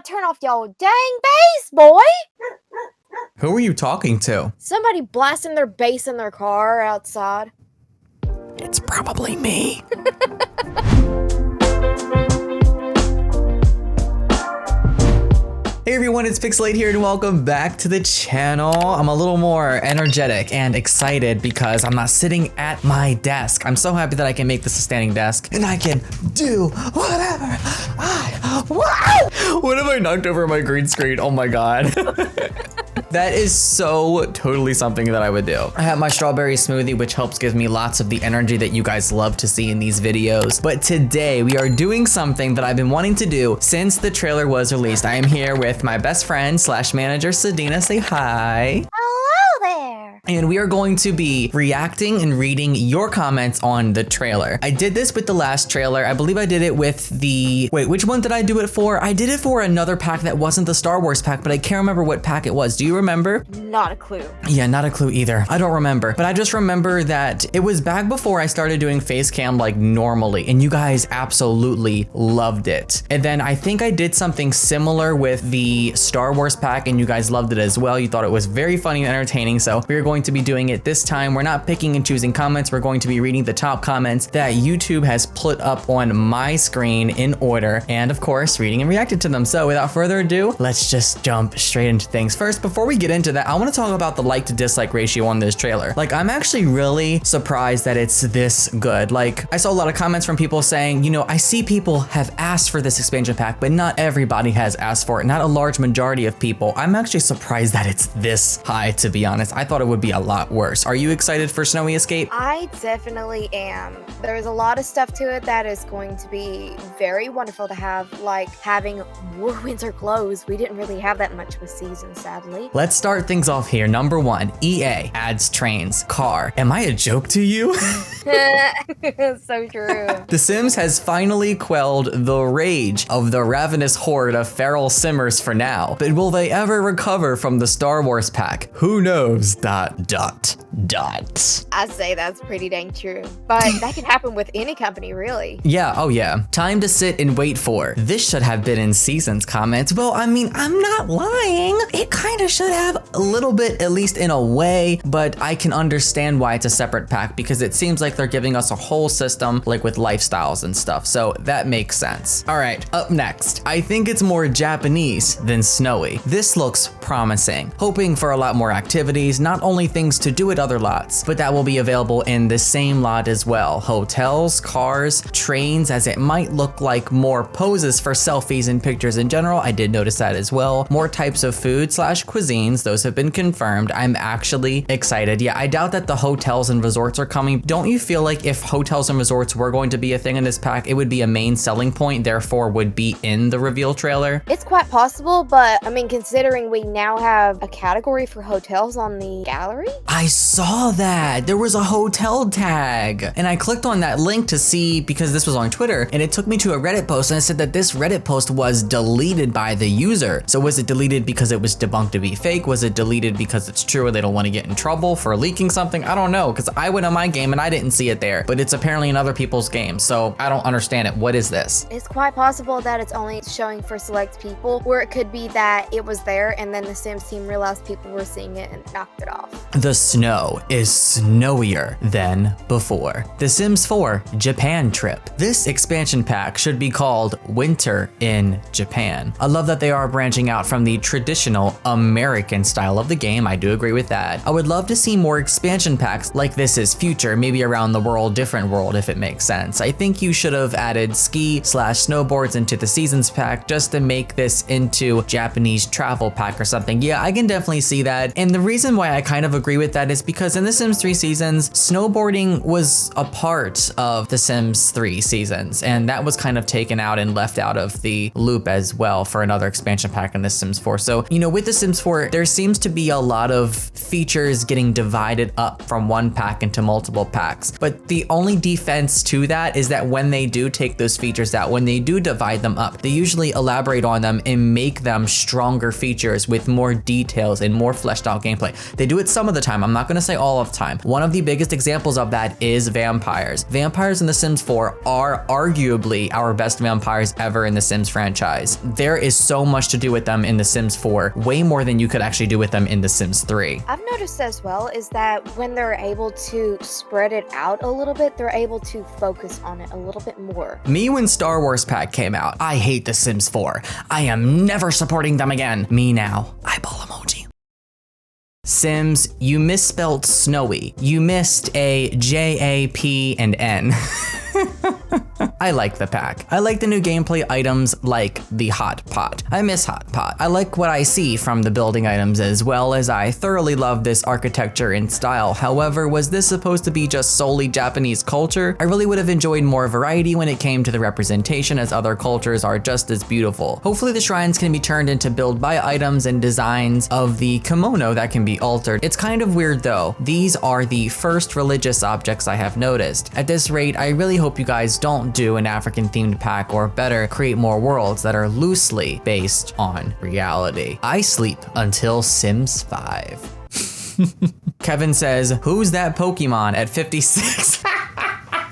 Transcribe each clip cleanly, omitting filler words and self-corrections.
gotta turn off y'all dang bass, boy! Who are you talking to? Somebody blasting their bass in their car outside. It's probably me. Hey everyone, it's Pixelade here and welcome back to the channel. I'm a little more energetic and excited because I'm not sitting at my desk. I'm so happy that I can make this a standing desk and I can do whatever I want. What have I knocked over my green screen? Oh my God. That is so totally something that I would do. I have my strawberry smoothie, which helps give me lots of the energy that you guys love to see in these videos. But today we are doing something that I've been wanting to do since the trailer was released. I am here with my best friend slash manager, Sadina. Say hi. Hello there. And we are going to be reacting and reading your comments on the trailer. I did this with the last trailer. I believe I did it with the, wait, which one did I do it for? I did it for another pack that wasn't the Star Wars pack, but I can't remember what pack it was. Do you remember? Not a clue. Yeah, not a clue either. I don't remember, but I just remember that it was back before I started doing face cam like normally, and you guys absolutely loved it. And then I think I did something similar with the Star Wars pack, and you guys loved it as well. You thought it was very funny and entertaining, so we're going to be doing it this time. We're not picking and choosing comments. We're going to be reading the top comments that YouTube has put up on my screen in order, and of course, reading and reacting to them. So without further ado, let's just jump straight into things. First, before we get into that, I want to talk about the like to dislike ratio on this trailer. Like, I'm actually really surprised that it's this good. Like, I saw a lot of comments from people saying, you know, I see people have asked for this expansion pack, but not everybody has asked for it. Not a large majority of people. I'm actually surprised that it's this high, to be honest. I thought it would be a lot worse. Are you excited for Snowy Escape? I definitely am. There's a lot of stuff to it that is going to be very wonderful to have, like having more winter clothes. We didn't really have that much with season, sadly. Let's start things off here. Number one, EA adds trains, car. Am I a joke to you? So true. The Sims has finally quelled the rage of the ravenous horde of feral simmers for now. But will they ever recover from the Star Wars pack? Who knows? ... I say that's pretty dang true. But that can happen with any company, really. Yeah, oh yeah. Time to sit and wait for. This should have been in Season's comments. Well, I mean, I'm not lying. It kind of should have a little bit, at least in a way, but I can understand why it's a separate pack because it seems like they're giving us a whole system, like with lifestyles and stuff. So that makes sense. All right, up next. I think it's more Japanese than snowy. This looks promising. Hoping for a lot more activities, not only things to do at other lots, but that will be available in the same lot as well. Hotels, cars, trains, as it might look like more poses for selfies and pictures in general. I did notice that as well. More types of food slash cuisines. Those have been confirmed. I'm actually excited. Yeah, I doubt that the hotels and resorts are coming. Don't you feel like if hotels and resorts were going to be a thing in this pack, it would be a main selling point, therefore would be in the reveal trailer? It's quite possible, but I mean, considering we now have a category for hotels on the gallery? I saw that. There was a hotel tag. And I clicked on that link to see, because this was on Twitter, and it took me to a Reddit post and it said that this Reddit post was deleted by the user. So was it deleted because it was debunked to be fake? Was it deleted because it's true and they don't want to get in trouble for leaking something? I don't know, because I went on my game and I didn't see it there, but it's apparently in other people's games. So I don't understand it. What is this? It's quite possible that it's only showing for select people, or it could be that it was there and then the Sims team realized people were seeing it and knocked it off. The snow is snowier than before. The Sims 4 Japan trip. This expansion pack should be called Winter in Japan. I love that they are branching out from the traditional American style of the game. I do agree with that. I would love to see more expansion packs like This Is Future, maybe around the world, different world, if it makes sense. I think you should have added ski slash snowboards into the seasons pack just to make this into Japanese travel pack or something. Yeah, I can definitely see that. And the reason why I kind of agree with that is because in The Sims 3 Seasons, snowboarding was a part of The Sims 3 Seasons, and that was kind of taken out and left out of the loop as well for another expansion pack in The Sims 4. So, you know, with The Sims 4, there seems to be a lot of features getting divided up from one pack into multiple packs. But the only defense to that is that when they do take those features out, when they do divide them up, they usually elaborate on them and make them stronger features with more details and more fleshed out gameplay. They do it some of the time. I'm not gonna say all of the time. One of the biggest examples of that is vampires. Vampires in The Sims 4 are arguably our best vampires ever in the Sims franchise. There is so much to do with them in The Sims 4, way more than you could actually do with them in The Sims 3. I've noticed as well is that when they're able to spread it out a little bit, they're able to focus on it a little bit more. Me when Star Wars pack came out, I hate The Sims 4. I am never supporting them again. Me now, eyeball emoji. Sims, you misspelled snowy. You missed a J, A, P, and N. I like the pack. I like the new gameplay items like the hot pot. I miss hot pot. I like what I see from the building items as well as I thoroughly love this architecture and style. However, was this supposed to be just solely Japanese culture? I really would have enjoyed more variety when it came to the representation as other cultures are just as beautiful. Hopefully the shrines can be turned into build by items and designs of the kimono that can be altered. It's kind of weird though. These are the first religious objects I have noticed. At this rate, I really hope you guys don't do an African themed pack, or better, create more worlds that are loosely based on reality. I sleep until Sims 5. Kevin says, who's that Pokemon at 56?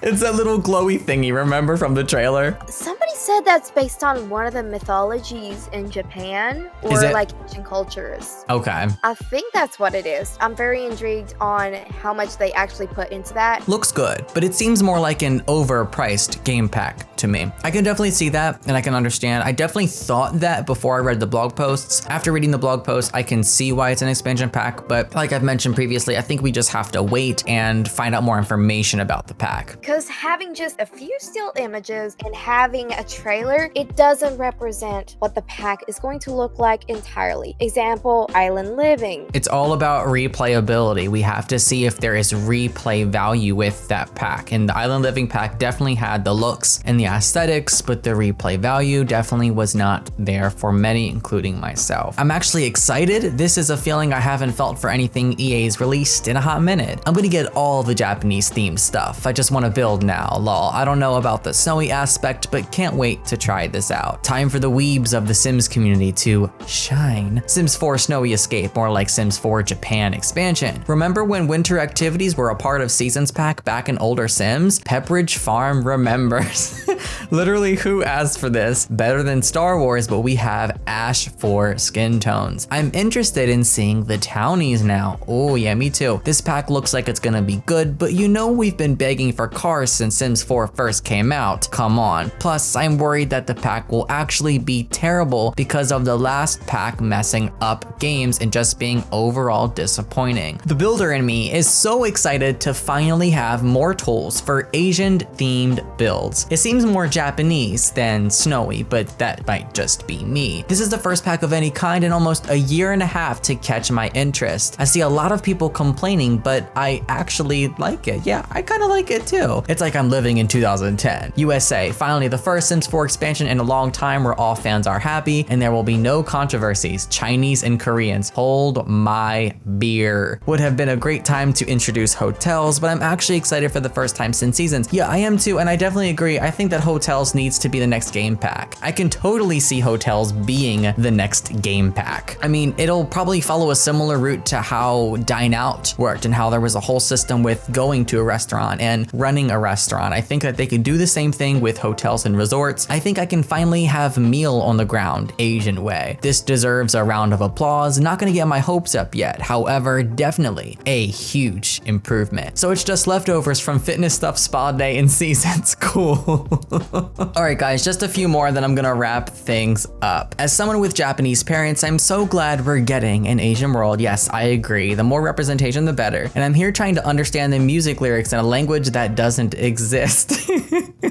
It's that little glowy thingy, remember from the trailer? Somebody said that's based on one of the mythologies in Japan or like ancient cultures. Okay. I think that's what it is. I'm very intrigued on how much they actually put into that. Looks good, but it seems more like an overpriced game pack to me. I can definitely see that and I can understand. I definitely thought that before I read the blog posts. After reading the blog posts, I can see why it's an expansion pack, but like I've mentioned previously, I think we just have to wait and find out more information about the pack. Because having just a few still images and having a trailer, it doesn't represent what the pack is going to look like entirely. Example, island living. It's all about replayability. We have to see if there is replay value with that pack. And the island living pack definitely had the looks and the aesthetics, but the replay value definitely was not there for many, including myself. I'm actually excited. This is a feeling I haven't felt for anything EA's released in a hot minute. I'm gonna get all the Japanese themed stuff. I just want to build now, lol. I don't know about the snowy aspect, but can't wait to try this out. Time for the weebs of the Sims community to shine. Sims 4 Snowy Escape, more like Sims 4 Japan expansion. Remember when winter activities were a part of Seasons Pack back in older Sims? Pepperidge Farm remembers. Literally, who asked for this? Better than Star Wars, but we have ash for skin tones. I'm interested in seeing the townies now. Oh yeah, me too. This pack looks like it's gonna be good, but you know we've been begging for cars since Sims 4 first came out. Come on. Plus, I'm worried that the pack will actually be terrible because of the last pack messing up games and just being overall disappointing. The builder in me is so excited to finally have more tools for Asian themed builds. It seems more Japanese than snowy, but that might just be me. This is the first pack of any kind in almost a year and a half to catch my interest. I see a lot of people complaining, but I actually like it. Yeah, I kind of like it too. It's like I'm living in 2010. USA, finally the first Sims 4 expansion in a long time where all fans are happy and there will be no controversies. Chinese and Koreans, hold my beer. Would have been a great time to introduce hotels, but I'm actually excited for the first time since Seasons. Yeah, I am too, and I definitely agree. I think that hotels needs to be the next game pack. I can totally see hotels being the next game pack. I mean, it'll probably follow a similar route to how Dine Out worked and how there was a whole system with going to a restaurant and running a restaurant. I think that they could do the same thing with hotels and resorts. I think I can finally have meal on the ground Asian way. This deserves a round of applause. Not gonna get my hopes up yet. However, definitely a huge improvement. So it's just leftovers from fitness stuff, spa day, and Seasons. Cool. All right, guys, just a few more, then I'm gonna wrap things up. As someone with Japanese parents, I'm so glad we're getting an Asian world. Yes, I agree. The more representation, the better. And I'm here trying to understand the music lyrics in a language that doesn't exist.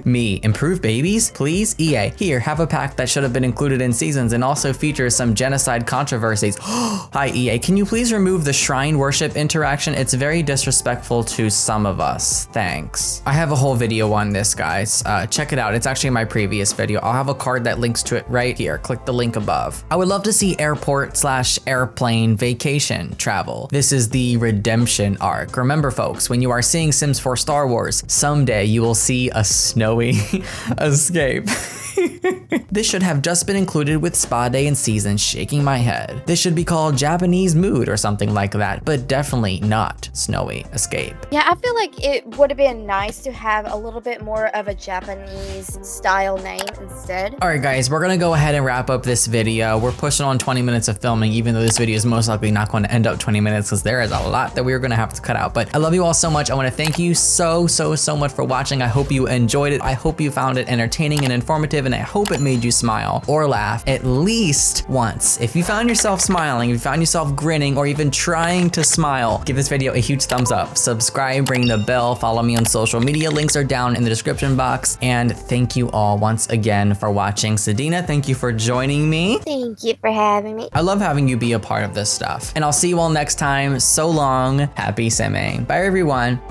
Me, improve babies? Please? EA, here, have a pack that should have been included in Seasons and also features some genocide controversies. Hi, EA, can you please remove the shrine worship interaction? It's very disrespectful to some of us. Thanks. I have a whole video on this, guys. Check it out. It's actually my previous video. I'll have a card that links to it right here. Click the link above. I would love to see airport/airplane vacation travel. This is the redemption arc. Remember, folks, when you are seeing Sims 4 Star Wars, someday you will see a snowy escape. This should have just been included with Spa Day and Season, shaking my head. This should be called Japanese Mood or something like that, but definitely not Snowy Escape. Yeah, I feel like it would have been nice to have a little bit more of a Japanese style name instead. All right, guys, we're gonna go ahead and wrap up this video. We're pushing on 20 minutes of filming, even though this video is most likely not going to end up 20 minutes because there is a lot that we're gonna have to cut out. But I love you all so much. I wanna thank you so much for watching. I hope you enjoyed it. I hope you found it entertaining and informative, and I hope it made you smile or laugh at least once. If you found yourself smiling, if you found yourself grinning, or even trying to smile, give this video a huge thumbs up. Subscribe, ring the bell, follow me on social media. Links are down in the description box. And thank you all once again for watching. Sadina, thank you for joining me. Thank you for having me. I love having you be a part of this stuff. And I'll see you all next time. So long. Happy simming. Bye, everyone.